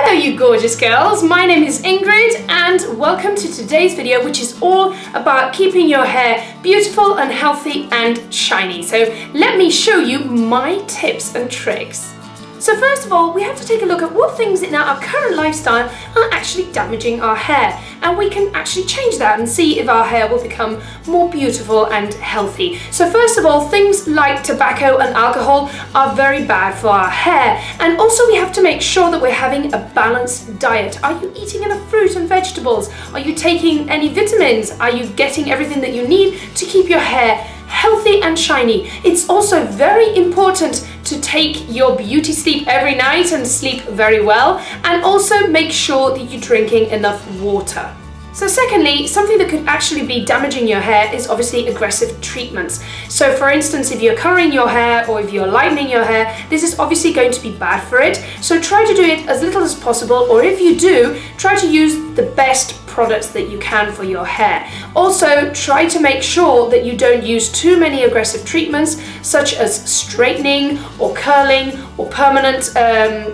Hello you gorgeous girls, my name is Ingrid and welcome to today's video, which is all about keeping your hair beautiful and healthy and shiny. So let me show you my tips and tricks. So first of all, we have to take a look at what things in our current lifestyle are actually damaging our hair, and we can actually change that and see if our hair will become more beautiful and healthy. So first of all, things like tobacco and alcohol are very bad for our hair, and also we have to make sure that we're having a balanced diet. Are you eating enough fruit and vegetables? Are you taking any vitamins? Are you getting everything that you need to keep your hair healthy and shiny? It's also very important to take your beauty sleep every night and sleep very well, and also make sure that you're drinking enough water. So secondly, something that could actually be damaging your hair is obviously aggressive treatments. So for instance, if you're coloring your hair or if you're lightening your hair, this is obviously going to be bad for it. So try to do it as little as possible, or if you do, try to use the best products that you can for your hair. Also, try to make sure that you don't use too many aggressive treatments, such as straightening or curling or permanent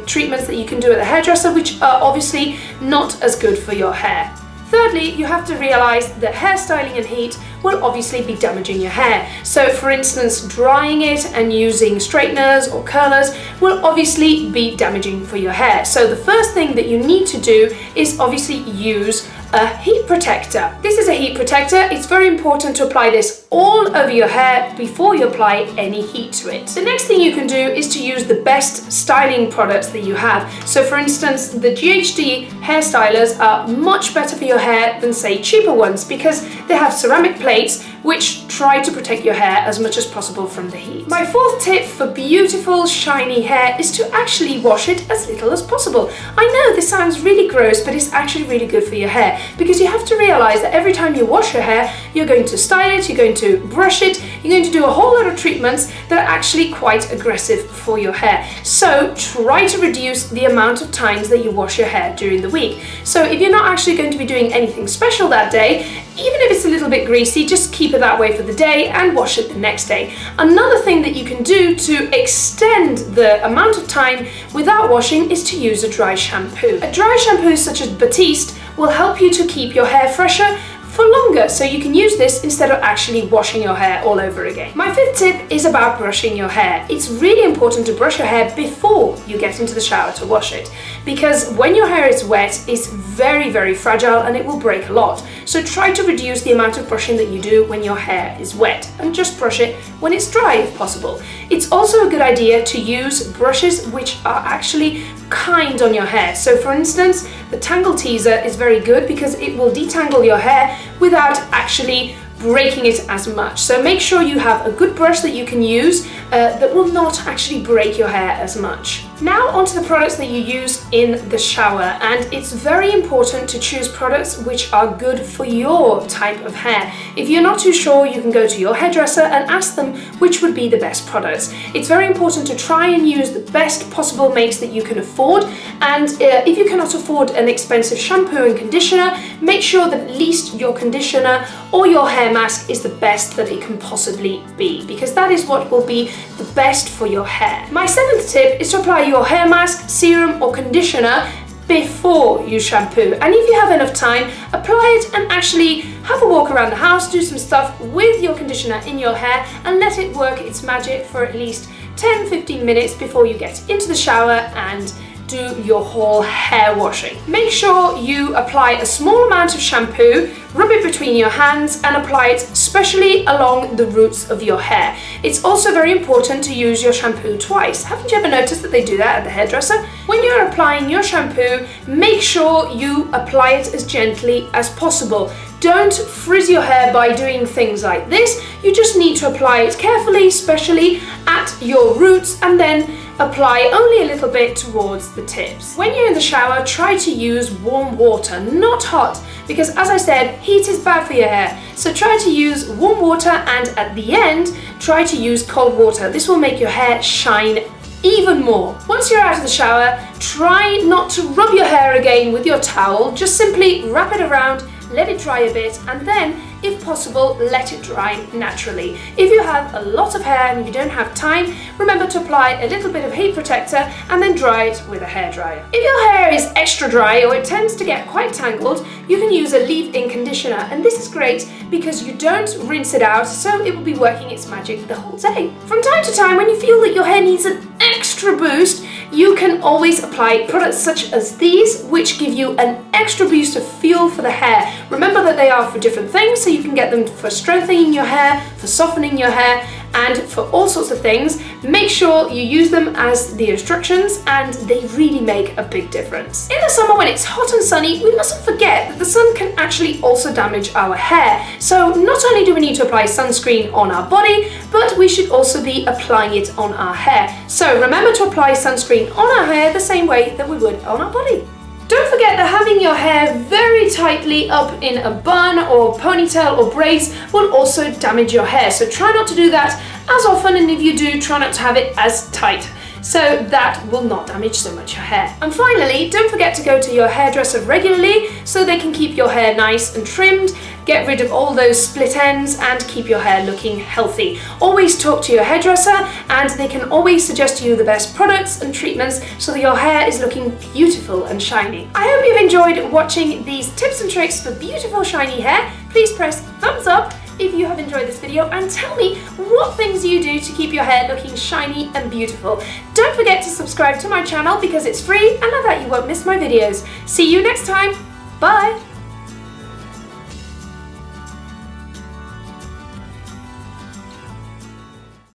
treatments that you can do at the hairdresser, which are obviously not as good for your hair. Thirdly, you have to realize that hairstyling and heat will obviously be damaging your hair. So for instance, drying it and using straighteners or curlers will obviously be damaging for your hair. So the first thing that you need to do is obviously use a heat protector. This is a heat protector. It's very important to apply this all over your hair before you apply any heat to it. The next thing you can do is to use the best styling products that you have. So for instance, the GHD hair stylers are much better for your hair than say cheaper ones, because they have ceramic plates which try to protect your hair as much as possible from the heat. My fourth tip for beautiful shiny hair is to actually wash it as little as possible. I know this sounds really gross, but it's actually really good for your hair, because you have to realize that every time you wash your hair, you're going to style it, you're going to brush it, you're going to do a whole lot of treatments that are actually quite aggressive for your hair. So try to reduce the amount of times that you wash your hair during the week. So if you're not actually going to be doing anything special that day, even if it's a little bit greasy, just keep it that way for the day and wash it the next day. Another thing that you can do to extend the amount of time without washing is to use a dry shampoo. A dry shampoo such as Batiste will help you to keep your hair fresher for longer, so you can use this instead of actually washing your hair all over again. My fifth tip is about brushing your hair. It's really important to brush your hair before you get into the shower to wash it, because when your hair is wet, it's very, very fragile and it will break a lot. So try to reduce the amount of brushing that you do when your hair is wet, and just brush it when it's dry if possible. It's also a good idea to use brushes which are actually kind on your hair. So for instance, the Tangle Teezer is very good because it will detangle your hair without actually breaking it as much. So make sure you have a good brush that you can use that will not actually break your hair as much. Now onto the products that you use in the shower, and it's very important to choose products which are good for your type of hair. If you're not too sure, you can go to your hairdresser and ask them which would be the best products. It's very important to try and use the best possible makes that you can afford, and if you cannot afford an expensive shampoo and conditioner, make sure that at least your conditioner or your hair mask is the best that it can possibly be, because that is what will be the best for your hair. My seventh tip is to apply your hair mask, serum or conditioner before you shampoo, and if you have enough time, apply it and actually have a walk around the house, do some stuff with your conditioner in your hair and let it work its magic for at least 10-15 minutes before you get into the shower and do your whole hair washing. Make sure you apply a small amount of shampoo, rub it between your hands and apply it especially along the roots of your hair. It's also very important to use your shampoo twice. Haven't you ever noticed that they do that at the hairdresser? When you're applying your shampoo, make sure you apply it as gently as possible. Don't frizz your hair by doing things like this. You just need to apply it carefully, especially at your roots, and then apply only a little bit towards the tips. When you're in the shower, try to use warm water, not hot, because as I said, heat is bad for your hair. So try to use warm water, and at the end, try to use cold water. This will make your hair shine even more. Once you're out of the shower, try not to rub your hair again with your towel. Just simply wrap it around, let it dry a bit, and then if possible, let it dry naturally. If you have a lot of hair and you don't have time, remember to apply a little bit of heat protector and then dry it with a hairdryer. If your hair is extra dry or it tends to get quite tangled, you can use a leave-in conditioner, and this is great because you don't rinse it out, so it will be working its magic the whole day. From time to time, when you feel that your hair needs an extra boost, you can always apply products such as these, which give you an extra boost of fuel for the hair. Remember that they are for different things, so you can get them for strengthening your hair, for softening your hair, and for all sorts of things. Make sure you use them as the instructions, and they really make a big difference. In the summer, when it's hot and sunny, we mustn't forget that the sun can actually also damage our hair. So not only do we need to apply sunscreen on our body, but we should also be applying it on our hair. So remember to apply sunscreen on our hair the same way that we would on our body. Don't forget that having your hair very tightly up in a bun or ponytail or braids will also damage your hair. So try not to do that as often, and if you do, try not to have it as tight, so that will not damage so much your hair. And finally, don't forget to go to your hairdresser regularly so they can keep your hair nice and trimmed, get rid of all those split ends, and keep your hair looking healthy. Always talk to your hairdresser, and they can always suggest to you the best products and treatments so that your hair is looking beautiful and shiny. I hope you've enjoyed watching these tips and tricks for beautiful shiny hair. Please press thumbs up if you have enjoyed this video, and tell me what things you do to keep your hair looking shiny and beautiful. Don't forget to subscribe to my channel because it's free and I bet you won't miss my videos. See you next time. Bye!